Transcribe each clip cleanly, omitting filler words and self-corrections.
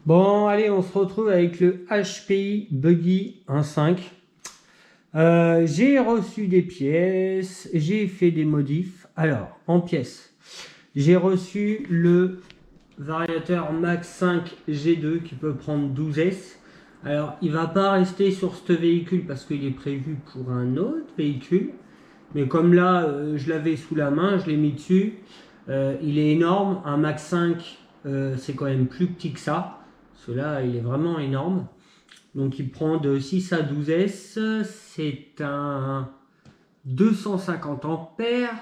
Bon, allez, on se retrouve avec le HPI Buggy 1.5. J'ai reçu des pièces, j'ai fait des modifs. Alors, en pièces, j'ai reçu le variateur Max 5 G2 qui peut prendre 12S. Alors, il va pas rester sur ce véhicule parce qu'il est prévu pour un autre véhicule. Mais comme là, je l'avais sous la main, je l'ai mis dessus. Il est énorme. Un Max 5, c'est quand même plus petit que ça. Celui-là, il est vraiment énorme. Donc, il prend de 6 à 12S. C'est un 250 ampères.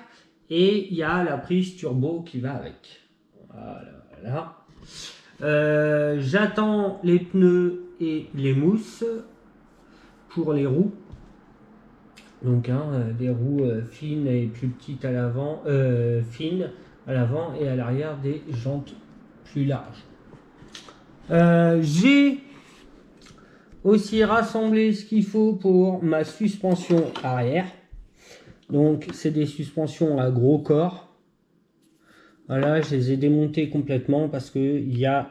Et il y a la prise turbo qui va avec. Voilà. J'attends les pneus et les mousses pour les roues. Donc des roues fines et plus petites à l'avant, fines à l'avant et à l'arrière, des jantes plus larges. J'ai aussi rassemblé ce qu'il faut pour ma suspension arrière. Donc c'est des suspensions à gros corps. Voilà, je les ai démontées complètement parce qu'il y a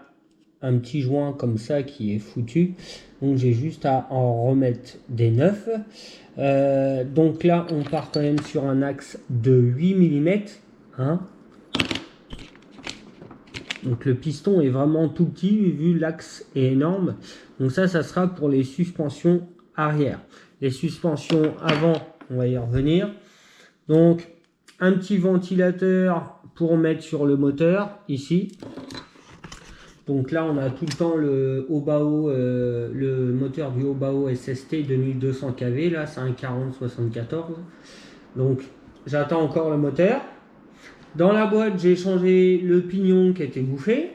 un petit joint comme ça qui est foutu. Donc j'ai juste à en remettre des neufs. Donc là on part quand même sur un axe de 8 mm. Donc le piston est vraiment tout petit vu l'axe est énorme. Donc ça sera pour les suspensions arrière. Les suspensions avant, on va y revenir. Donc un petit ventilateur pour mettre sur le moteur ici. Donc là on a tout le temps le Obao, le moteur du Obao SST 2200 kV. Là c'est un 4074. Donc j'attends encore le moteur. Dans la boîte, j'ai changé le pignon qui était bouffé.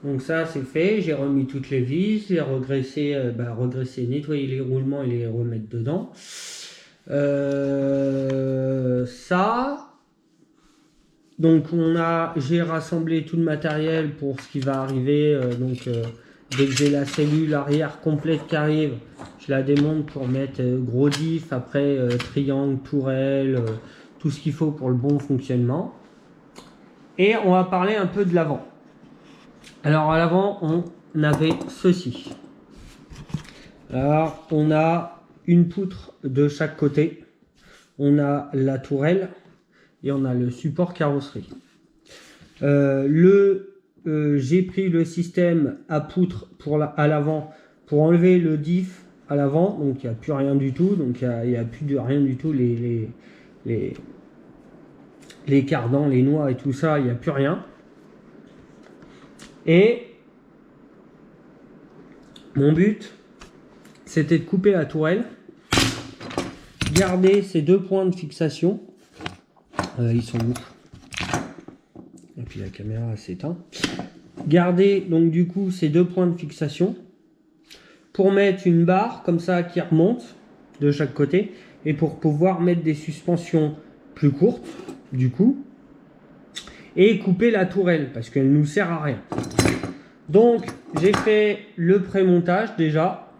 Donc ça, c'est fait. J'ai remis toutes les vis. J'ai regressé, nettoyer les roulements et les remettre dedans. Ça. Donc j'ai rassemblé tout le matériel pour ce qui va arriver. Dès que j'ai la cellule arrière complète qui arrive, je la démonte pour mettre gros diff, après triangle, tourelle, tout ce qu'il faut pour le bon fonctionnement. Et on va parler un peu de l'avant. Alors à l'avant, on avait ceci. Alors on a une poutre de chaque côté. On a la tourelle et on a le support carrosserie. J'ai pris le système à poutre à l'avant pour enlever le diff à l'avant. Donc il n'y a plus rien du tout. Donc il n'y a plus de rien du tout. Les cardans, les noix et tout ça, il n'y a plus rien. Et mon but, c'était de couper la tourelle, garder ces deux points de fixation. Ils sont où? Et puis la caméra s'éteint. Garder donc du coup ces deux points de fixation pour mettre une barre comme ça qui remonte de chaque côté et pour pouvoir mettre des suspensions plus courtes du coup et couper la tourelle parce qu'elle nous sert à rien. Donc j'ai fait le pré-montage déjà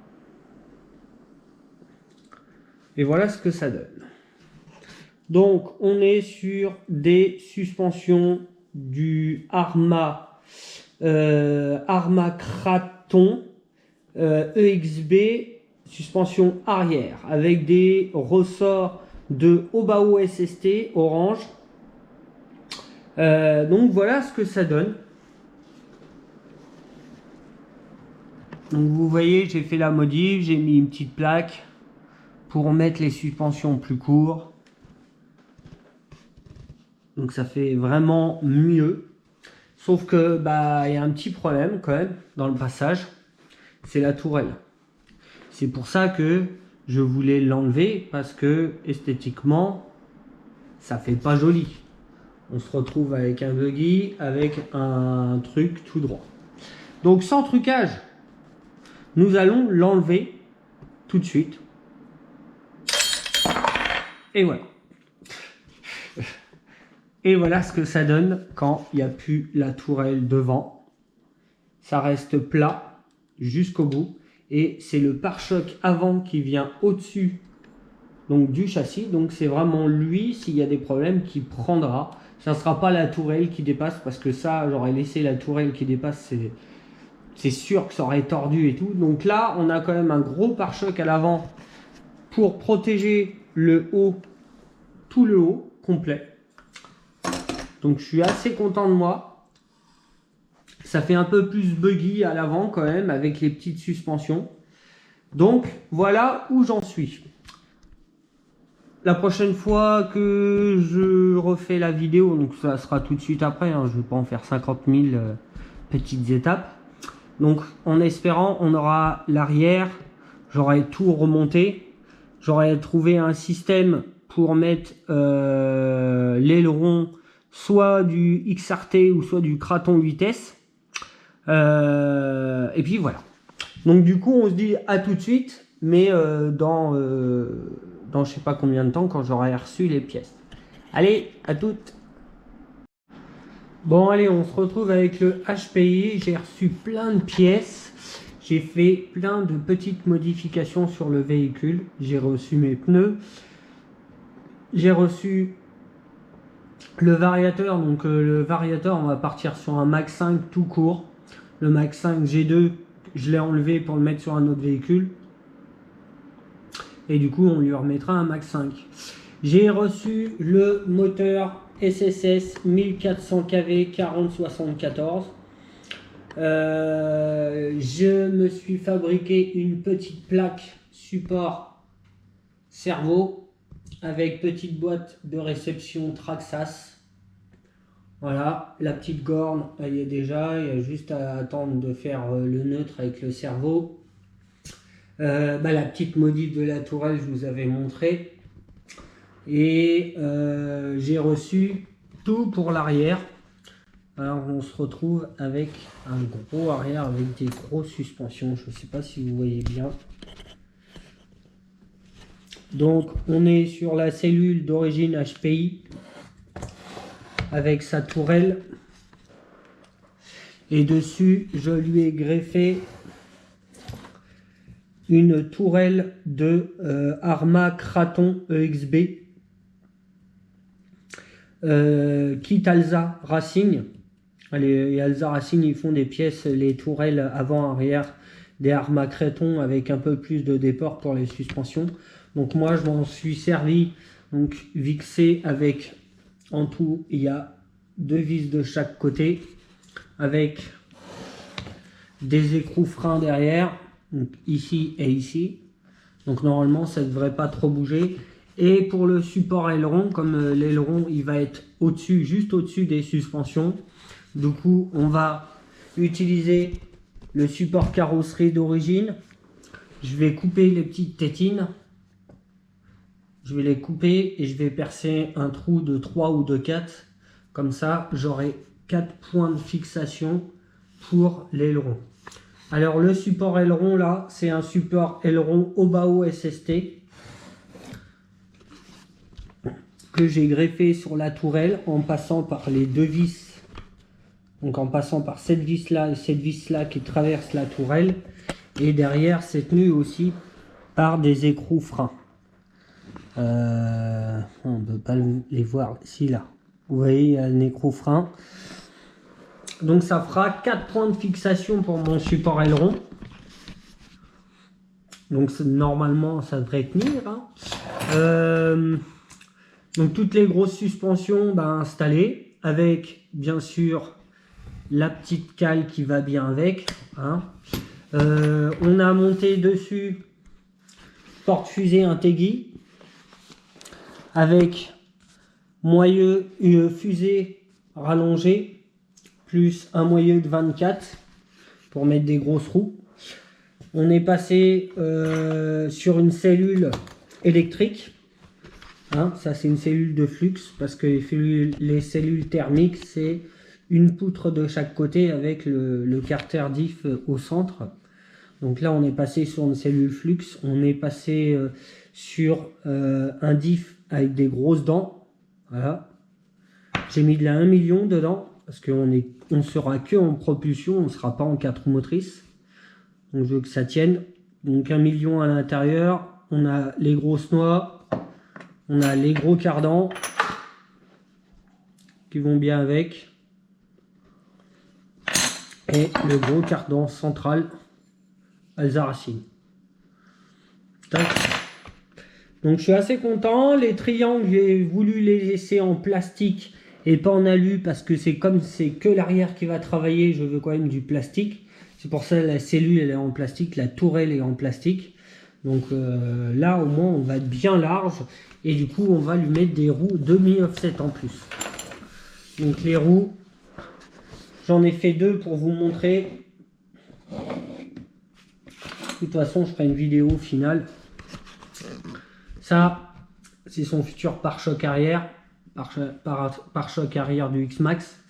et voilà ce que ça donne. Donc on est sur des suspensions du Arma Kraton EXB suspension arrière avec des ressorts de Obao SST orange. Donc voilà ce que ça donne. Donc vous voyez, j'ai fait la modif, j'ai mis une petite plaque pour mettre les suspensions plus courtes. Donc ça fait vraiment mieux. Sauf que il y a un petit problème quand même dans le passage. C'est la tourelle. C'est pour ça que je voulais l'enlever parce que esthétiquement, ça fait pas joli. On se retrouve avec un buggy, avec un truc tout droit. Donc sans trucage, nous allons l'enlever tout de suite. Et voilà. Et voilà ce que ça donne quand il n'y a plus la tourelle devant. Ça reste plat jusqu'au bout. Et c'est le pare-choc avant qui vient au-dessus donc du châssis. Donc c'est vraiment lui, s'il y a des problèmes, qui prendra. Ça ne sera pas la tourelle qui dépasse parce que ça, j'aurais laissé la tourelle qui dépasse. c'est sûr que ça aurait tordu et tout. Donc là, on a quand même un gros pare-choc à l'avant pour protéger le haut, tout le haut complet. Donc je suis assez content de moi. Ça fait un peu plus buggy à l'avant quand même avec les petites suspensions. Donc voilà où j'en suis. La prochaine fois que je refais la vidéo, donc ça sera tout de suite après, hein, je ne vais pas en faire 50 000 petites étapes. Donc en espérant, on aura l'arrière, j'aurai tout remonté, j'aurai trouvé un système pour mettre l'aileron soit du XRT ou soit du Kraton vitesse. Et puis voilà. Donc du coup, on se dit à tout de suite, mais dans je sais pas combien de temps quand j'aurai reçu les pièces. Allez, à toutes. Bon, allez, on se retrouve avec le HPI. J'ai reçu plein de pièces. J'ai fait plein de petites modifications sur le véhicule. J'ai reçu mes pneus. J'ai reçu le variateur. Donc le variateur, on va partir sur un Mach 5 tout court. Le Mach 5 G2, je l'ai enlevé pour le mettre sur un autre véhicule. Et du coup, on lui remettra un Mach 5. J'ai reçu le moteur SSS 1400 kV 4074. Je me suis fabriqué une petite plaque support cerveau avec petite boîte de réception Traxxas. Voilà, la petite gorne, elle y est déjà. Il y a juste à attendre de faire le neutre avec le cerveau. La petite modif de la tourelle, je vous avais montré. Et j'ai reçu tout pour l'arrière. Alors on se retrouve avec un gros arrière avec des grosses suspensions. Je ne sais pas si vous voyez bien. Donc on est sur la cellule d'origine HPI avec sa tourelle. Et dessus, je lui ai greffé une tourelle de Arma Kraton EXB. Kit Alza Racing. Les Alza Racing, ils font des pièces, les tourelles avant-arrière des Arma Kraton avec un peu plus de déport pour les suspensions. Donc moi, je m'en suis servi, donc vixé avec, en tout, il y a 2 vis de chaque côté avec des écrous freins derrière, donc ici et ici. Donc normalement, ça ne devrait pas trop bouger. Et pour le support aileron, comme l'aileron il va être au-dessus, juste au-dessus des suspensions, du coup on va utiliser le support carrosserie d'origine. Je vais couper les petites tétines, je vais les couper et je vais percer un trou de 3 ou de 4, comme ça j'aurai 4 points de fixation pour l'aileron. Alors le support aileron là, c'est un support aileron Obao SST que j'ai greffé sur la tourelle en passant par les 2 vis, donc en passant par cette vis là et cette vis là qui traverse la tourelle, et derrière c'est tenu aussi par des écrous freins. On ne peut pas les voir ici là, vous voyez il y a un écrou frein, donc ça fera 4 points de fixation pour mon support aileron. Donc normalement ça devrait tenir, hein. Donc toutes les grosses suspensions installées avec bien sûr la petite cale qui va bien avec, hein. On a monté dessus porte-fusée Integui avec moyeu fusée rallongée plus un moyeu de 24 pour mettre des grosses roues. On est passé sur une cellule électrique. Hein, ça c'est une cellule de flux parce que les cellules thermiques c'est une poutre de chaque côté avec le carter diff au centre. Donc là on est passé sur une cellule flux, on est passé sur un diff avec des grosses dents. Voilà. J'ai mis de la 1 million dedans parce qu'on sera que en propulsion, on ne sera pas en 4 roues motrices. Donc je veux que ça tienne. Donc 1 million à l'intérieur, on a les grosses noix. On a les gros cardans qui vont bien avec. et le gros cardan central Alza-Racine. Donc je suis assez content. Les triangles, j'ai voulu les laisser en plastique et pas en alu parce que c'est comme c'est que l'arrière qui va travailler, je veux quand même du plastique. C'est pour ça que la cellule elle est en plastique, la tourelle est en plastique. Donc là au moins on va être bien large et du coup on va lui mettre des roues demi-offset en plus. Donc les roues, j'en ai fait 2 pour vous montrer. De toute façon je ferai une vidéo finale. Ça, c'est son futur pare-choc arrière, pare-choc arrière du X-Max.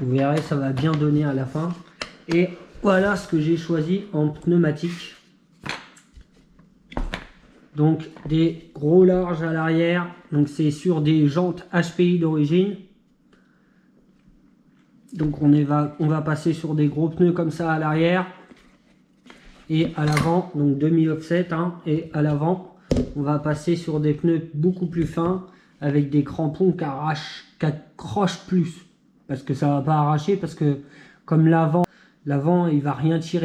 Vous verrez, ça va bien donner à la fin. Et voilà ce que j'ai choisi en pneumatique. Donc des gros larges à l'arrière. Donc c'est sur des jantes HPI d'origine. Donc on va passer sur des gros pneus comme ça à l'arrière. Et à l'avant, donc demi-offset, hein, et à l'avant. On va passer sur des pneus beaucoup plus fins avec des crampons qui accrochent plus parce que ça va pas arracher parce que comme l'avant il va rien tirer